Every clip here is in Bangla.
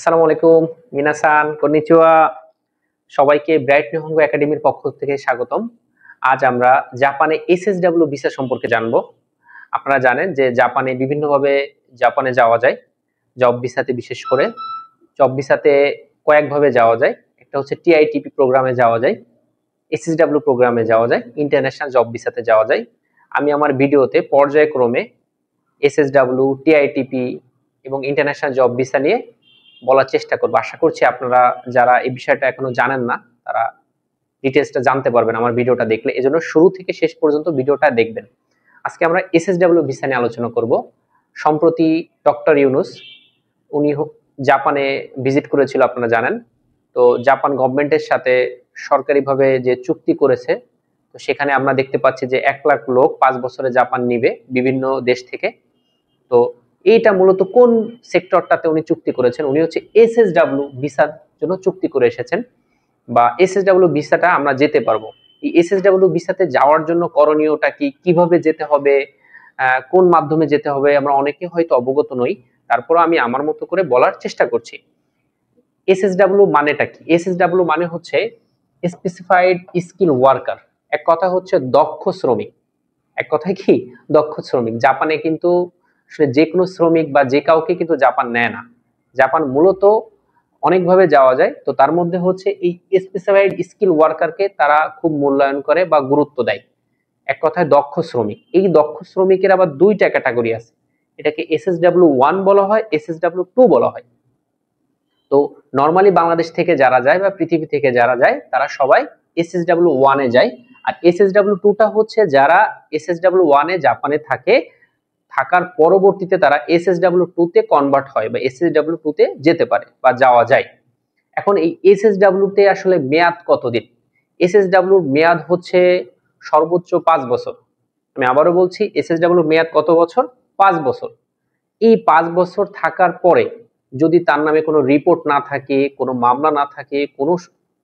আসসালামু আলাইকুম, মিনাসান, কন্নিচিওয়া। সবাইকে ব্রাইট নিহঙ্গো একাডেমির পক্ষ থেকে স্বাগতম। আজ আমরা জাপানে এসএসডব্লিউ ভিসা সম্পর্কে জানবো। আপনারা জানেন যে জাপানে বিভিন্নভাবে জাপানে যাওয়া যায়। জব ভিসাতে বিশেষ করে জব ভিসাতে কয়েকভাবে যাওয়া যায়। একটা হচ্ছে টিআইটিপি প্রোগ্রামে যাওয়া যায়, এসএসডব্লিউ প্রোগ্রামে যাওয়া যায়, ইন্টারন্যাশনাল জব ভিসাতে যাওয়া যায়। আমি আমার ভিডিওতে পর্যায়ক্রমে এসএসডব্লিউ, টিআইটিপি এবং ইন্টারন্যাশনাল জব ভিসা নিয়ে বলার চেষ্টা করবো। আশা করছি আপনারা যারা এই বিষয়টা এখনো জানেন না তারা ডিটেলসটা জানতে পারবেন আমার ভিডিওটা দেখলে। এজন্য শুরু থেকে শেষ পর্যন্ত ভিডিওটা দেখবেন। আজকে আমরা এসএসডব্লিউ ভিসা নিয়ে আলোচনা করব। সম্প্রতি ডক্টর ইউনুস উনি জাপানে ভিজিট করেছিল, আপনারা জানেন। তো জাপান গভর্নমেন্টের সাথে সরকারিভাবে যে চুক্তি করেছে, তো সেখানে আমরা দেখতে পাচ্ছি যে 1 লাখ লোক 5 বছরে জাপান নিবে বিভিন্ন দেশ থেকে। তো এইটা মূলত কোন সেক্টরটাতে উনি চুক্তি করেছেন? উনি হচ্ছে এসএসডব্লিউ ভিসার জন্য চুক্তি করে এসেছেন, বা এসএসডব্লিউ ভিসাটা আমরা যেতে পারবো। এই এসএসডব্লিউ ভিসাতে যাওয়ার জন্য করণীয়টা কি, কিভাবে যেতে হবে, কোন মাধ্যমে যেতে হবে, আমরা অনেকে হয়তো অবগত নই। তারপরে আমি আমার মতো করে বলার চেষ্টা করছি। এসএসডব্লিউ মানেটা কি? এসএসডব্লিউ মানে হচ্ছে স্পেসিফাইড স্কিল ওয়ার্কার। এক কথা হচ্ছে দক্ষ শ্রমিক। এক কথায় কি, দক্ষ শ্রমিক। জাপানে কিন্তু যে কোনো শ্রমিক বা যে কাউকে কিন্তু জাপান নেয় না। জাপান মূলত অনেকভাবে যাওয়া যায়, তো তার মধ্যে হচ্ছে এই স্পেসিফাইড স্কিল ওয়ার্কারকে তারা খুব মূল্যায়ন করে বা গুরুত্ব দেয়। এক কথায় দক্ষ শ্রমিক। এই দক্ষ শ্রমিকের আবার দুইটা ক্যাটাগরি আছে। এটাকে এসএসডব্লিউ 1 বলা হয়, এসএসডব্লিউ 2 বলা হয়। তো নরমালি বাংলাদেশ থেকে যারা যায় বা পৃথিবী থেকে যারা যায় তারা সবাই এসএসডব্লিউ 1 এ যায়। আর এসএসডব্লিউ 2 টা হচ্ছে যারা এসএসডব্লিউ 1 এ জাপানে থাকে, থাকার পরবর্তীতে তারা এসএসডব্লিউ 2 তে কনভার্ট হয় বা এসএসডব্লিউ 2 তে যেতে পারে বা যাওয়া যায়। এখন এই এসএসডব্লিউ তে আসলে মেয়াদ কতদিন? এসএসডব্লিউ মেয়াদ হচ্ছে সর্বোচ্চ 5 বছর। আমি আবারও বলছি, এসএসডব্লিউ মেয়াদ কত বছর? 5 বছর। এই 5 বছর থাকার পরে যদি তার নামে কোনো রিপোর্ট না থাকে, কোনো মামলা না থাকে, কোনো,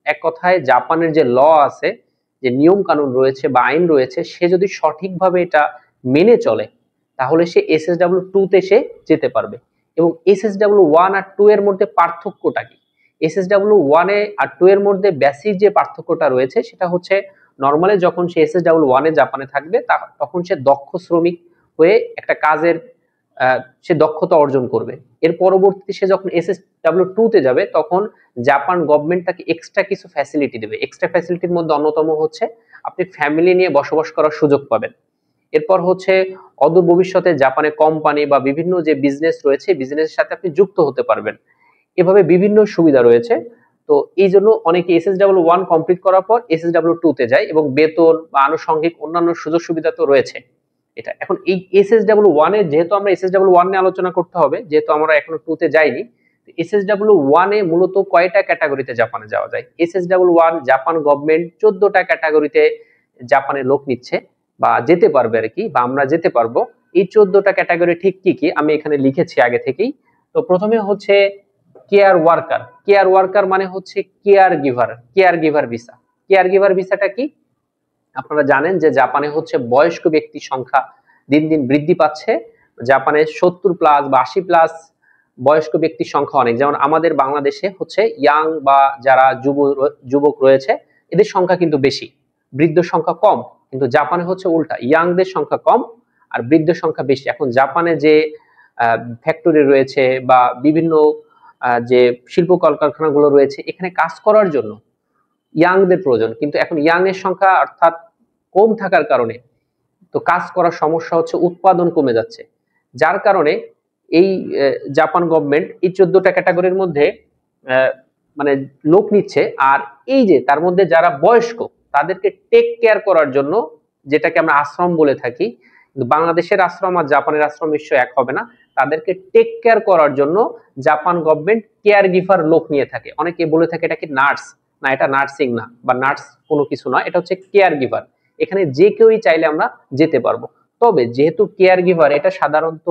এক কথায় জাপানের যে ল আছে, যে নিয়ম কানুন রয়েছে বা আইন রয়েছে, সে যদি সঠিকভাবে এটা মেনে চলে, তাহলে সে এসএসডব্লিউ 2 তে সে যেতে পারবে। এবং এসএসডব্লিউ 1 আর 2 এর মধ্যে পার্থক্যটা কি? এসএসডব্লিউ 1 এ আর 2 এর মধ্যে বেসিক যে পার্থক্যটা রয়েছে সেটা হচ্ছে, নরমালি যখন সে এসএসডব্লিউ 1 এ জাপানে থাকবে তখন সে দক্ষ শ্রমিক হয়ে একটা কাজের সে দক্ষতা অর্জন করবে। এর পরবর্তীতে সে যখন এসএসডব্লিউ 2 তে যাবে তখন জাপান গভর্নমেন্ট তাকে এক্সট্রা কিছু ফ্যাসিলিটি দেবে। এক্সট্রা ফ্যাসিলিটির মধ্যে অন্যতম হচ্ছে আপনি ফ্যামিলি নিয়ে বসবাস করার সুযোগ পাবেন। এরপর হচ্ছে অদূর ভবিষ্যতে জাপানে কোম্পানি বা বিভিন্ন যে বিজনেস রয়েছে, বিজনেসের সাথে আপনি যুক্ত হতে পারবেন। এভাবে বিভিন্ন সুবিধা রয়েছে। তো এই জন্য অনেকে এসএসডব্লিউ 1 কমপ্লিট করার পর এসএসডব্লিউ 2 তে যায়, এবং বেতন বা আনুষঙ্গিক অন্যান্য সুযোগ সুবিধা তো রয়েছে। এটা এখন এই এসএসডব্লিউ 1 এ, যেহেতু আমরা এসএসডব্লিউ 1 নিয়ে আলোচনা করতে হবে, যেহেতু আমরা এখনো 2 তে যাইনি, এসএসডব্লিউ 1 এ মূলত কয়টা ক্যাটাগরিতে জাপানে যাওয়া যায়? এসএসডব্লিউ 1 জাপান গভর্নমেন্ট 14টা ক্যাটাগরিতে জাপানে লোক নিচ্ছে বা যেতে পারবে আর কি, বা আমরা যেতে পারবো। এই 14টা ক্যাটাগরি ঠিক কি কি আমি এখানে লিখেছি আগে থেকেই। তো প্রথমে হচ্ছে কেয়ার ওয়ার্কার। কেয়ার ওয়ার্কার মানে হচ্ছে care giver, care giver visa. Care giver ভিসাটা কি? আপনারা জানেন যে জাপানে হচ্ছে বয়স্ক ব্যক্তির সংখ্যা দিন দিন বৃদ্ধি পাচ্ছে। জাপানে 70+ বা 80+ বয়স্ক ব্যক্তির সংখ্যা অনেক। যেমন আমাদের বাংলাদেশে হচ্ছে ইয়াং বা যারা যুবক রয়েছে এদের সংখ্যা কিন্তু বেশি, বৃদ্ধ সংখ্যা কম। কিন্তু জাপানে হচ্ছে উল্টা, ইয়াংদের সংখ্যা কম আর বৃদ্ধ সংখ্যা বেশি। এখন জাপানে যে ফ্যাক্টরি রয়েছে বা বিভিন্ন যে শিল্প কলকারখানাগুলো রয়েছে, এখানে কাজ করার জন্য ইয়াংদের প্রয়োজন, কিন্তু এখন ইয়াং এর সংখ্যা অর্থাৎ কম থাকার কারণে তো কাজ করার সমস্যা হচ্ছে, উৎপাদন কমে যাচ্ছে। যার কারণে এই জাপান গভর্নমেন্ট এই 14টা ক্যাটাগরির মধ্যে মানে লোক নিচ্ছে। আর এই যে তার মধ্যে যারা বয়স্ক তাদেরকে টেক কেয়ার করার জন্য, যেটাকে আমরা আশ্রম বলে থাকি, কিন্তু বাংলাদেশের আশ্রম আর জাপানের আশ্রম নিশ্চয় এক হবে না, তাদেরকে টেক কেয়ার করার জন্য জাপান গভর্নমেন্ট কেয়ার গিভার লোক নিয়ে থাকে। অনেকে বলে থাকে এটা কি নার্স, না এটা নার্সিং না, বা নার্স কোনো কিছু নয়, এটা হচ্ছে কেয়ার গিভার। এখানে যে কেউই চাইলে আমরা যেতে পারবো। তবে যেহেতু কেয়ার গিভার, এটা সাধারণত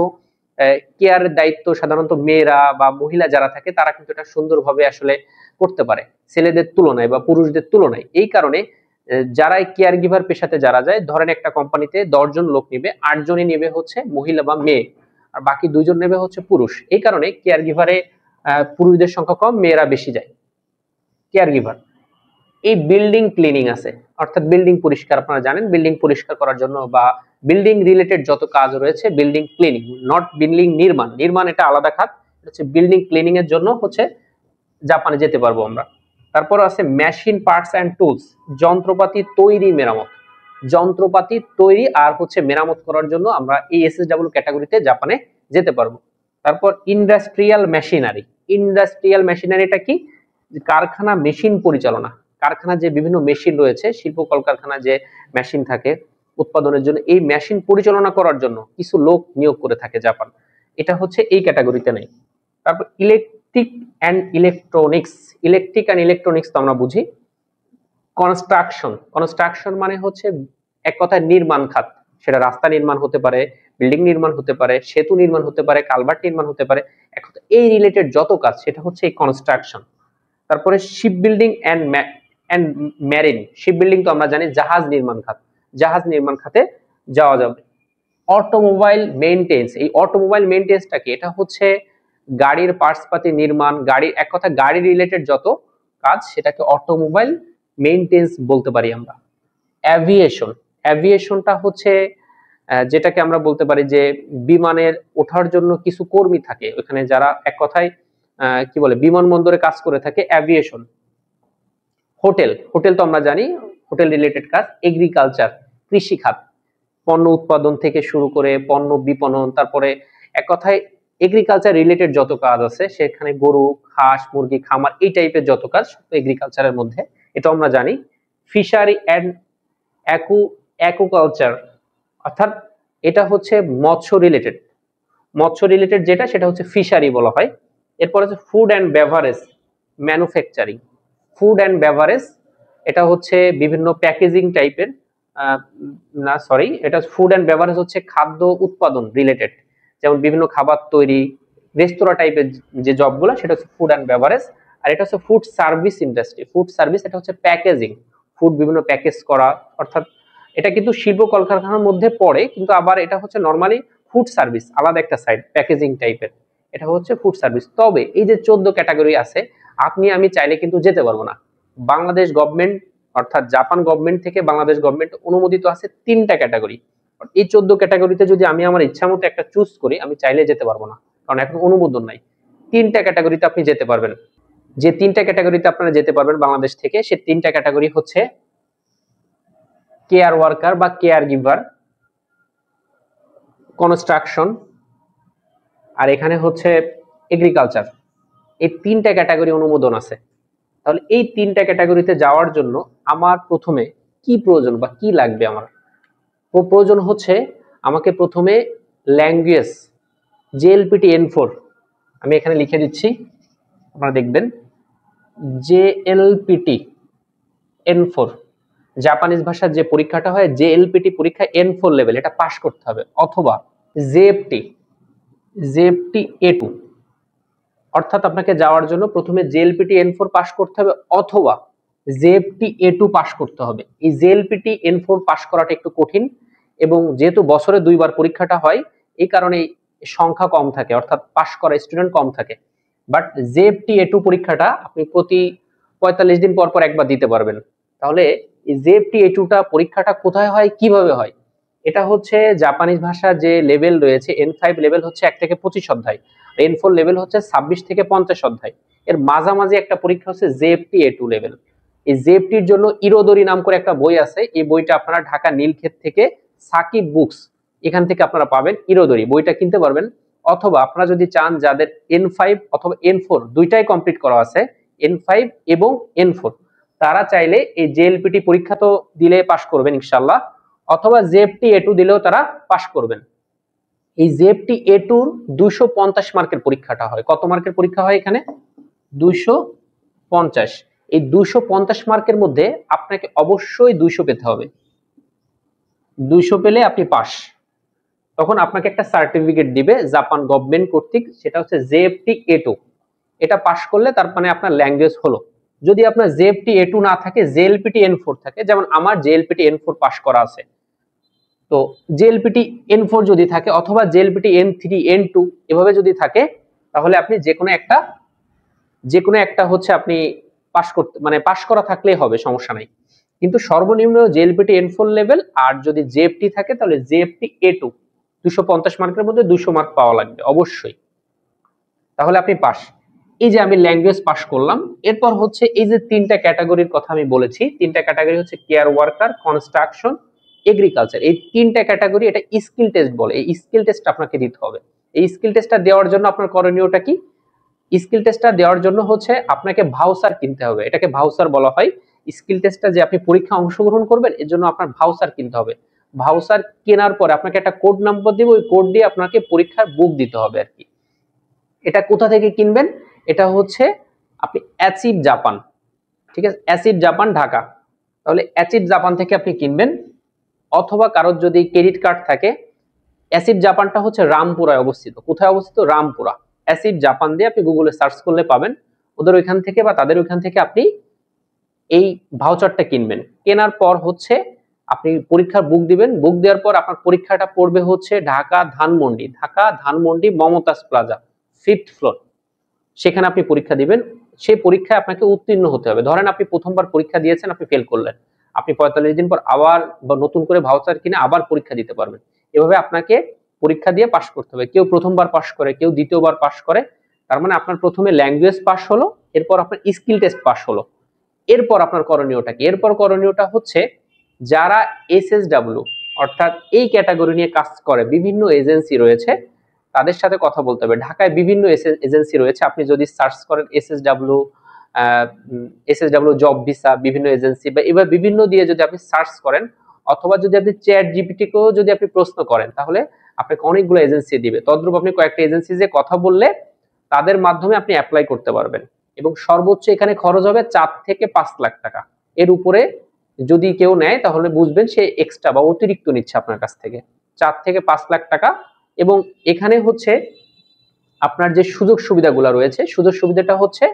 কেয়ারের দায়িত্ব সাধারণত মেয়েরা বা মহিলা যারা থাকে তারা কিন্তু এটা সুন্দরভাবে আসলে করতে পারে ছেলেদের তুলনায় বা পুরুষদের তুলনায়। এই কারণে যারা কেয়ার গিভার পেশাতে যারা যায়, ধরেন একটা কোম্পানিতে 10 জন লোক নিবে, 8 জনই নেবে হচ্ছে মহিলা বা মেয়ে, আর বাকি 2 জন নেবে হচ্ছে পুরুষ। এই কারণে কেয়ার গিভারে পুরুষদের সংখ্যা কম, মেয়েরা বেশি যায়। Care giver. এই বিল্ডিং ক্লিনিং আছে, অর্থাৎ বিল্ডিং পরিষ্কার, আপনারা জানেন বিল্ডিং পরিষ্কার করার জন্য বা বিল্ডিং রিলেটেড যত কাজ রয়েছে, বিল্ডিং ক্লিনিং, নট বিল্ডিং নির্মাণ, নির্মাণ এটা আলাদা খাত, হচ্ছে বিল্ডিং ক্লিনিং এর জন্য হচ্ছে জাপানে যেতে পারবো আমরা। তারপর আছে মেশিন পার্টস অ্যান্ড টুলস, যন্ত্রপাতি তৈরি মেরামত, যন্ত্রপাতি তৈরি আর হচ্ছে মেরামত করার জন্য আমরা এই এসএসডব্লিউ ক্যাটাগরিতে জাপানে যেতে পারবো। তারপর ইন্ডাস্ট্রিয়াল মেশিনারি, ইন্ডাস্ট্রিয়াল মেশিনারিটা কি? কারখানা মেশিন পরিচালনা, কারখানা যে বিভিন্ন মেশিন রয়েছে, শিল্প কলকারখানা যে মেশিন থাকে উৎপাদনের জন্য, এই মেশিন পরিচালনা করার জন্য কিছু লোক নিয়োগ করে থাকে জাপান, এটা হচ্ছে এই ক্যাটাগরিতে নেই। তারপর electric and electronics, electric and electronics তো আমরা বুঝি। কনস্ট্রাকশন, কনস্ট্রাকশন মানে হচ্ছে এক কথায় নির্মাণ খাত, সেটা রাস্তা নির্মাণ হতে পারে, বিল্ডিং নির্মাণ হতে পারে, সেতু নির্মাণ হতে পারে, কালভার্ট নির্মাণ হতে পারে, এই রিলেটেড যত কাজ সেটা হচ্ছে এই কনস্ট্রাকশন। তারপরে ship building and marine, ship building তো আমরা জানি জাহাজ নির্মাণ খাত, জাহাজ নির্মাণ খাতে যাওয়া যাবে। অটোমোবাইল মেইনটেন্স, এই অটোমোবাইল মেইনটেন্সটা কি? এটা হচ্ছে গাড়ির পার্টস পাতি নির্মাণ, গাড়ির এক কথা গাড়ি রিলেটেড যত কাজ সেটাকে অটোমোবাইল মেইনটেন্স বলতে পারি আমরা। অ্যাভিয়েশন, অ্যাভিয়েশনটা হচ্ছে যেটাকে আমরা বলতে পারি যে বিমানের ওঠার জন্য কিছু কর্মী থাকে ওখানে, যারা এক কথায় কি বলে বিমানবন্দরে কাজ করে থাকে, অ্যাভিয়েশন। হোটেল, হোটেল তো আমরা জানি হোটেল রিলেটেড কাজ। এগ্রিকালচার, কৃষি খাত, পণ্য উৎপাদন থেকে শুরু করে পণ্য বিপণন, তারপরে এক কথায় এগ্রিকালচার রিলেটেড যত কাজ আছে সেখানে গরু, হাঁস, মুরগি, খামার, এই টাইপের যত কাজ এগ্রিকালচারের মধ্যে, এটা আমরা জানি। ফিশারি অ্যান্ড অ্যাকুয়াকালচার, অর্থাৎ এটা হচ্ছে মৎস্য রিলেটেড, মৎস্য রিলেটেড যেটা সেটা হচ্ছে ফিশারি বলা হয়। এরপর হচ্ছে food and beverage manufacturing, food and beverage এটা হচ্ছে বিভিন্ন প্যাকেজিং টাইপের, না সরি, এটা ফুড অ্যান্ড বেভারেজ হচ্ছে খাদ্য উৎপাদন রিলেটেড, যেমন বিভিন্ন খাবার তৈরি, রেস্তোরাঁ টাইপের যে জবগুলো সেটা হচ্ছে ফুড অ্যান্ড বেভারেজ। আর এটা হচ্ছে food service industry, food service এটা হচ্ছে প্যাকেজিং, ফুড বিভিন্ন প্যাকেজ করা, অর্থাৎ এটা কিন্তু শিল্প কলকারখানার মধ্যে পড়ে, কিন্তু আবার এটা হচ্ছে নর্মালি ফুড সার্ভিস আলাদা একটা সাইড, প্যাকেজিং টাইপের, এটা হচ্ছে ফুড সার্ভিস। তবে এই যে 14 ক্যাটাগরি আছে, আপনি আমি চাইলে কিন্তু যেতে পারবো না। বাংলাদেশ গভর্নমেন্ট অর্থাৎ জাপান গভর্নমেন্ট থেকে বাংলাদেশ গভর্নমেন্ট অনুমোদিত আছে 3টা ক্যাটাগরি। এই 14 ক্যাটাগরিতে যদি আমি আমার ইচ্ছা মতো একটা চুজ করি, আমি চাইলে যেতে পারবো না, কারণ এখন অনুমোদন নাই। 3টা ক্যাটাগরিতে আপনি যেতে পারবেন। যে 3টা ক্যাটাগরিতে আপনারা যেতে পারবেন বাংলাদেশ থেকে, সে 3টা ক্যাটাগরি হচ্ছে কেয়ার ওয়ার্কার বা কেয়ার গিভার, কনস্ট্রাকশন, আর এখানে হচ্ছে এগ্রিকালচার। এই 3টা ক্যাটাগরি অনুমোদন আছে। তাহলে এই 3টা ক্যাটাগরিতে যাওয়ার জন্য আমার প্রথমে কি প্রয়োজন বা কি লাগবে? আমার প্রয়োজন হচ্ছে আমাকে প্রথমে ল্যাঙ্গুয়েজ জেএলপিটি N4, আমি এখানে লিখে দিচ্ছি, আপনারা দেখবেন জেএলপিটি N4, জাপানিজ ভাষার যে পরীক্ষাটা হয় জেএলপিটি পরীক্ষা N4 লেভেল, এটা পাস করতে হবে, অথবা জেএফটি A2, অর্থাৎ আপনাকে যাওয়ার জন্য প্রথমে জেএলপিটি N4 পাস করতে হবে অথবা জেএফটি A2 পাস করতে হবে। এই জেএলপিটি N4 পাস করাটা একটু কঠিন, এবং যেহেতু বছরে 2বার পরীক্ষাটা হয় এই কারণে সংখ্যা কম থাকে, অর্থাৎ পাস করা স্টুডেন্ট কম থাকে। বাট জেএফটি A2 পরীক্ষাটা আপনি প্রতি 45 দিন পর পর একবার দিতে পারবেন। তাহলে এই জেএফটি A2টা পরীক্ষাটা কোথায় হয়, কিভাবে হয়? এটা হচ্ছে জাপানিজ ভাষা যে লেভেল রয়েছে, N5 লেভেল হচ্ছে 1 থেকে 25 অধ্যায়, N4 লেভেল হচ্ছে 26 থেকে 50 অধ্যায়, এর মাঝামাঝি একটা পরীক্ষা হচ্ছে জেএফটি A2 লেভেল। এই জেএফটির জন্য ইরোদরি নাম করে একটা বই আছে, এই বইটা আপনারা ঢাকা নীলক্ষেত থেকে সাকিব বুকস এখান থেকে আপনারা পাবেন, ইরোদরি বইটা কিনতে পারবেন। অথবা আপনারা যদি চান যাদের N5 অথবা N4 দুইটাই কমপ্লিট করা আছে, N5 এবং N4, তারা চাইলে এই জেএলপিটি পরীক্ষা তো দিলে পাস করবেন ইনশাআল্লাহ, অথবা জেএফটি A2 দিলেও তারা পাস করবেন। এই জেএফটি A2 250 মার্কের পরীক্ষাটা হয়। কত মার্কের পরীক্ষা হয় এখানে? 250। এই 250 মার্কের মধ্যে আপনাকে অবশ্যই 200 পেতে হবে, 200 পেলে আপনি পাস। তখন আপনাকে একটা সার্টিফিকেট দিবে জাপান গভর্নমেন্ট কর্তৃক, সেটা হচ্ছে জেএফটি A2। এটা পাস করলে তার মানে আপনার ল্যাঙ্গুয়েজ হলো। যদি আপনার জেএফটি A2 না থাকে, জেএলপিটি N4 থাকে, যেমন আমার জেএলপিটি N4 পাস করা আছে, তো জেএলপিটি N4 যদি থাকে অথবা জেএলপিটি N3 N2 এভাবে যদি থাকে, তাহলে আপনি যে কোনো একটা যে কোনো একটা হচ্ছে আপনি পাস করতে মানে পাস করা থাকলেই হবে, সমস্যা নাই। কিন্তু সর্বনিম্ন জেএলপিটি N4 লেভেল, আর যদি জেএফটি থাকে তাহলে জেএফটি A2 250 মার্কের মধ্যে 200 মার্ক পাওয়া লাগবে অবশ্যই, তাহলে আপনি পাস। এই যে আমি ল্যাঙ্গুয়েজ পাস করলাম, এরপর হচ্ছে এই যে তিনটা ক্যাটাগরির কথা আমি বলেছি, তিনটা ক্যাটাগরি হচ্ছে কেয়ার ওয়ার্কার, কনস্ট্রাকশন, এগ্রিকালচার। এই তিনটা ক্যাটাগরি এটা স্কিল টেস্ট বলে, এই স্কিল টেস্ট আপনাকে দিতে হবে। এই স্কিল টেস্টটা দেওয়ার জন্য আপনার করণীয়টা কি? স্কিল টেস্টটা দেওয়ার জন্য হচ্ছে আপনাকে ভাউচার কিনতে হবে, এটাকে ভাউচার বলা হয়। স্কিল টেস্টটা যে আপনি পরীক্ষা অংশগ্রহণ করবেন এর জন্য আপনার ভাউচার কিনতে হবে। ভাউচার কেনার পরে আপনাকে একটা কোড নাম্বার দিব, ওই কোড দিয়ে আপনাকে পরীক্ষার বুক দিতে হবে আর কি। এটা কোথা থেকে কিনবেন? এটা হচ্ছে আপনি অ্যাচিভ জাপান, ঠিক আছে, অ্যাচিভ জাপান ঢাকা, তাহলে অ্যাচিভ জাপান থেকে আপনি কিনবেন। অথবা কারোর যদি ক্রেডিট কার্ড থাকে, অ্যাচিভ জাপানটা হচ্ছে রামপুরায় অবস্থিত। কোথায় অবস্থিত? রামপুরা। অ্যাচিভ জাপান দিয়ে আপনি গুগলে সার্চ করলে পাবেন, ওদের ওইখান থেকে বা তাদের ওইখান থেকে আপনি এই ভাউচারটা কিনবেন। কেনার পর হচ্ছে আপনি পরীক্ষার বুক দিবেন, বুক দেওয়ার পর আপনার পরীক্ষাটা পড়বে হচ্ছে Dhaka Dhanmondi Momtaz plaza 5th floor, সেখানে আপনি পরীক্ষা দিবেন। সেই পরীক্ষায় আপনাকে উত্তীর্ণ হতে হবে। ধরেন আপনি প্রথমবার পরীক্ষা দিয়েছেন, আপনি ফেল করলেন, আপনি 45 দিন পর আবার বা নতুন করে ভাউচার কিনে আবার পরীক্ষা দিতে পারবেন। এভাবে আপনাকে পরীক্ষা দিয়ে পাশ করতে হবে। কেউ প্রথমবার পাশ করে, কেউ দ্বিতীয়বার পাশ করে। তার মানে আপনার প্রথমে ল্যাঙ্গুয়েজ পাস হলো, এরপর আপনার স্কিল টেস্ট পাস হলো। এরপর আপনার করণীয়টা কি? এরপর করণীয়টা হচ্ছে যারা SSW অর্থাৎ এই ক্যাটাগরি নিয়ে কাজ করে, বিভিন্ন এজেন্সি রয়েছে, তাদের সাথে কথা বলতে হবে। ঢাকায় বিভিন্ন এজেন্সি রয়েছে, আপনি যদি সার্চ করেন এসএসডব্লিউ জব ভিসা, বিভিন্ন এজেন্সি বা এবার বিভিন্ন দিয়ে যদি আপনি সার্চ করেন, অথবা যদি আপনি চ্যাট জিপিটি কেও যদি আপনি প্রশ্ন করেন, তাহলে আপনাকে অনেকগুলো এজেন্সি দিবে। তদ্রূপ আপনি কয়েকটা এজেন্সি যে কথা বললে তাদের মাধ্যমে আপনি অ্যাপ্লাই করতে পারবেন। এবং সর্বোচ্চ এখানে খরচ হবে 4 থেকে 5 লাখ টাকা। এর উপরে যদি কেউ নেয় তাহলে বুঝবেন সে এক্সট্রা বা অতিরিক্ত নিচ্ছে আপনার কাছ থেকে 4 থেকে 5 লাখ টাকা। এবং এখানে হচ্ছে আপনার যে সুযোগ সুবিধাগুলো রয়েছে, সুযোগ সুবিধাটা হচ্ছে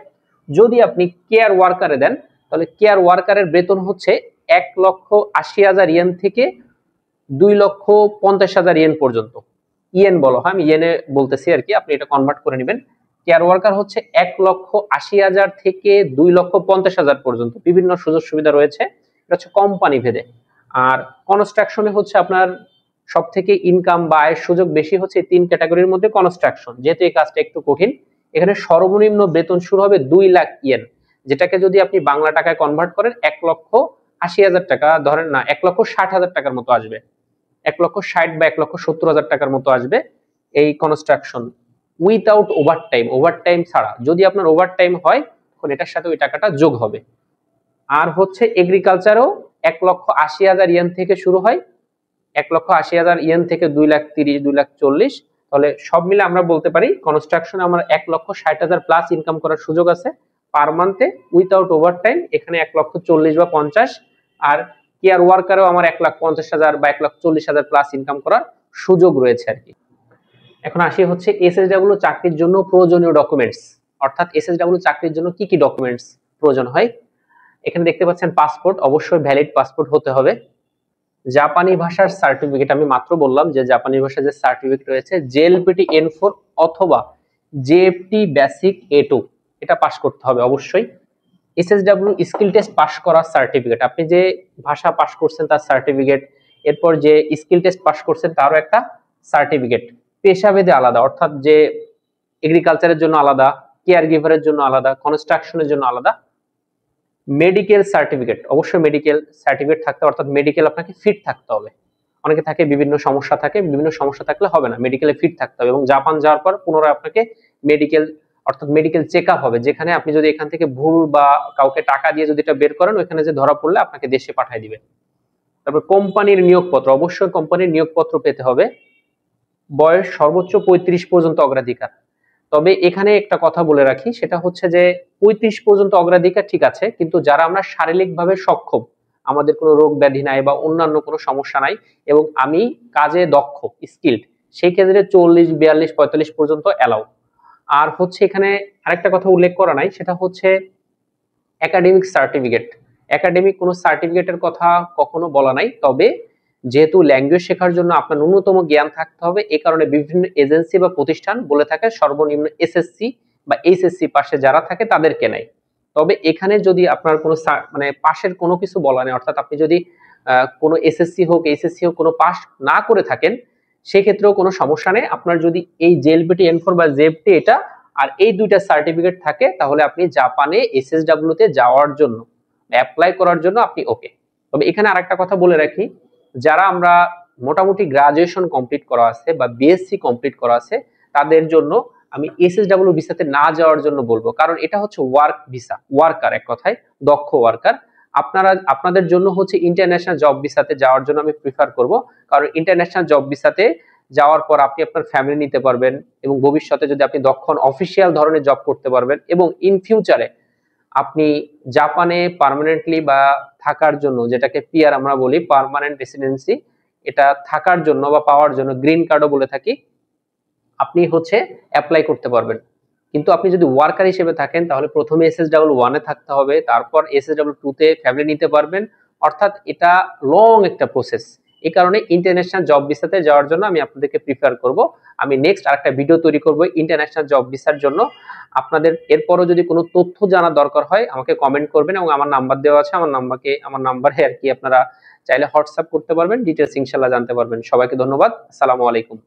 যদি আপনি কেয়ার ওয়ার্কারে দেন, তাহলে কেয়ার ওয়ার্কারের বেতন হচ্ছে 1,80,000 ইয়েন থেকে 2,50,000 ইয়েন পর্যন্ত। ইয়েন বলো, হয় আমি ইয়েনে বলতেছি আর কি, আপনি এটা কনভার্ট করে নেবেন। কেয়ার ওয়ার্কার হচ্ছে 1,80,000 থেকে 2,50,000 পর্যন্ত, বিভিন্ন সুযোগ সুবিধা রয়েছে, এটা হচ্ছে কোম্পানি ভেদে। আর কনস্ট্রাকশনে হচ্ছে আপনার সব থেকে ইনকাম বা আয়ের সুযোগ বেশি হচ্ছে তিন ক্যাটাগরির মধ্যে কনস্ট্রাকশন, যেহেতু এই কাজটা একটু কঠিন। এখানে সর্বনিম্ন বেতন শুরু হবে 2 লাখ ইয়েন, যেটাকে যদি আপনি বাংলা টাকায় কনভার্ট করেন 1,80,000 টাকা ধরেন না, 1,60,000 টাকার মতো আসবে, 1,60,000 বা 1,70,000 টাকার মতো আসবে এই কনস্ট্রাকশন, উইথাউট ওভারটাইম, ওভারটাইম ছাড়া। যদি আপনার ওভারটাইম হয় তখন এটার সাথে ওই টাকাটা যোগ হবে। আর হচ্ছে এগ্রিকালচারও 1,80,000 ইয়েন থেকে শুরু হয়, 1,80,000 ইয়েন থেকে 2,30,000 2,40,000। তাহলে সব মিলে আমরা বলতে পারি কনস্ট্রাকশনে আমার 1,60,000 প্লাস ইনকাম করার সুযোগ আছে পার মান্থে উইথাউট ওভারটাইম, এখানে 1,40,000 বা 50। আর কেয়ার ওয়ার্কারও আমার 1,50,000 বা 1,40,000 প্লাস ইনকাম করার সুযোগ রয়েছে আর কি। এখন আসি হচ্ছে এসএসডব্লিউ চাকরির জন্য প্রয়োজনীয় ডকুমেন্টস, অর্থাৎ এসএসডব্লিউ চাকরির জন্য কি কি ডকুমেন্টস প্রয়োজন হয়। এখানে দেখতে পাচ্ছেন পাসপোর্ট, অবশ্যই ভ্যালিড পাসপোর্ট হতে হবে। জাপানি ভাষার সার্টিফিকেট, আমি মাত্র বললাম যে জাপানি ভাষার যে সার্টিফিকেট রয়েছে জেএলপিটি N4 অথবা জেএফটি বেসিক A2, এটা পাস করতে হবে অবশ্যই। এসএসডব্লিউ স্কিল টেস্ট পাস করার সার্টিফিকেট, আপনি যে ভাষা পাস করছেন তার সার্টিফিকেট, এরপর যে স্কিল টেস্ট পাস করছেন তারও একটা সার্টিফিকেট। পেশাভেদে আলাদা, অর্থাৎ যে এগ্রিকালচারের জন্য আলাদা, কেয়ার গিভারের জন্য আলাদা, কনস্ট্রাকশনের জন্য আলাদা। মেডিকেল সার্টিফিকেট, অবশ্যই মেডিকেল সার্টিফিকেট থাকতে, অর্থাৎ মেডিকেল আপনাকে ফিট থাকতে হবে। অনেকে থাকে বিভিন্ন সমস্যা থাকে, বিভিন্ন সমস্যা থাকলে হবে না, মেডিকেলে ফিট থাকতে হবে। এবং জাপান যাওয়ার পর পুনরায় আপনাকে মেডিকেল অর্থাৎ মেডিকেল চেকআপ হবে, যেখানে আপনি যদি এখান থেকে ভুল বা কাউকে টাকা দিয়ে যদি এটা বের করেন, ওইখানে যে ধরা পড়লে আপনাকে দেশে পাঠিয়ে দিবে। তারপর কোম্পানির নিয়োগপত্র, অবশ্যই কোম্পানির নিয়োগপত্র পেতে হবে। বয়স সর্বোচ্চ 35 পর্যন্ত অগ্রাধিকার। তবে এখানে একটা কথা বলে রাখি, সেটা হচ্ছে যে 35 পর্যন্ত অগ্রাধিকার ঠিক আছে, কিন্তু যারা আমরা শারীরিকভাবে সক্ষম, আমাদের কোনো রোগ ব্যাধি নাই বা অন্যান্য কোনো সমস্যা নাই এবং আমি কাজে দক্ষ স্কিলড, সেই ক্ষেত্রে 40 42 45 পর্যন্ত এলাও। আর হচ্ছে এখানে আরেকটা কথা উল্লেখ করা নাই, সেটা হচ্ছে একাডেমিক সার্টিফিকেট। একাডেমিক কোনো সার্টিফিকেটের কথা কখনো বলা নাই, তবে যেহেতু ল্যাঙ্গুয়েজ শেখার জন্য আপনার ন্যূনতম জ্ঞান থাকতে হবে, এই কারণে বিভিন্ন এজেন্সি বা প্রতিষ্ঠান বলে থাকে সর্বনিম্ন এসএসসি বা এইচএসসি পাশে যারা থাকে তাদেরকে নেয়। তবে এখানে যদি আপনার কোনো মানে পাশের কোনো কিছু বলা নেই, অর্থাৎ আপনি যদি কোনো এসএসসি হোক এইচএসসি হোক কোনো পাস না করে থাকেন, সেক্ষেত্রেও কোনো সমস্যা নেই। আপনার যদি এই জেএলপিটি N4 বা জেএফটি এটা আর এই দুইটা সার্টিফিকেট থাকে, তাহলে আপনি জাপানে এসএসডব্লিউ তে যাওয়ার জন্য অ্যাপ্লাই করার জন্য আপনি ওকে। তবে এখানে আরেকটা কথা বলে রাখি, যারা আমরা মোটামুটি গ্রাজুয়েশন কমপ্লিট করা আছে বা বিএসসি কমপ্লিট করা আছে, তাদের জন্য আমি এসএসডব্লিউ ভিসাতে না যাওয়ার জন্য বলবো, কারণ এটা হচ্ছে ওয়ার্ক ভিসা, ওয়ার্কার, এক কথায় দক্ষ ওয়ার্কার। আপনাদের জন্য হচ্ছে ইন্টারন্যাশনাল জব ভিসাতে যাওয়ার জন্য আমি প্রিফার করব, কারণ ইন্টারন্যাশনাল জব ভিসাতে যাওয়ার পর আপনি আপনার ফ্যামিলি নিতে পারবেন এবং ভবিষ্যতে যদি আপনি দক্ষ অফিসিয়াল ধরনের জব করতে পারবেন, এবং ইন ফিউচারে আপনি জাপানে পার্মানেন্টলি বা থাকার জন্য, যেটাকে পিআর আমরা বলি, পার্মানেন্ট রেসিডেন্সি, এটা থাকার জন্য বা পাওয়ার জন্য গ্রিন কার্ডও বলে থাকি, আপনি হচ্ছে অ্যাপ্লাই করতে পারবেন। কিন্তু আপনি যদি ওয়ার্কার হিসেবে থাকেন, তাহলে প্রথমে SSW1 এ থাকতে হবে, তারপর SSW2 তে ফ্যামিলি নিতে পারবেন। অর্থাৎ এটা লং একটা প্রসেস। এই কারণে ইন্টারন্যাশনাল জব ভিসাতে যাওয়ার জন্য আমি আপনাদেরকে প্রিফার করব। আমি নেক্সট আরেকটা ভিডিও তৈরি করব ইন্টারন্যাশনাল জব ভিসার জন্য। আপনাদের এরপরও যদি কোনো তথ্য জানার দরকার হয় আমাকে কমেন্ট করবেন, এবং আমার নাম্বার দেওয়া আছে, আমার নাম্বারে আর কি আপনারা চাইলে হোয়াটসঅ্যাপ করতে পারবেন, ডিটেলস ইনশাআল্লাহ জানতে পারবেন। সবাইকে ধন্যবাদ। আসসালামু আলাইকুম।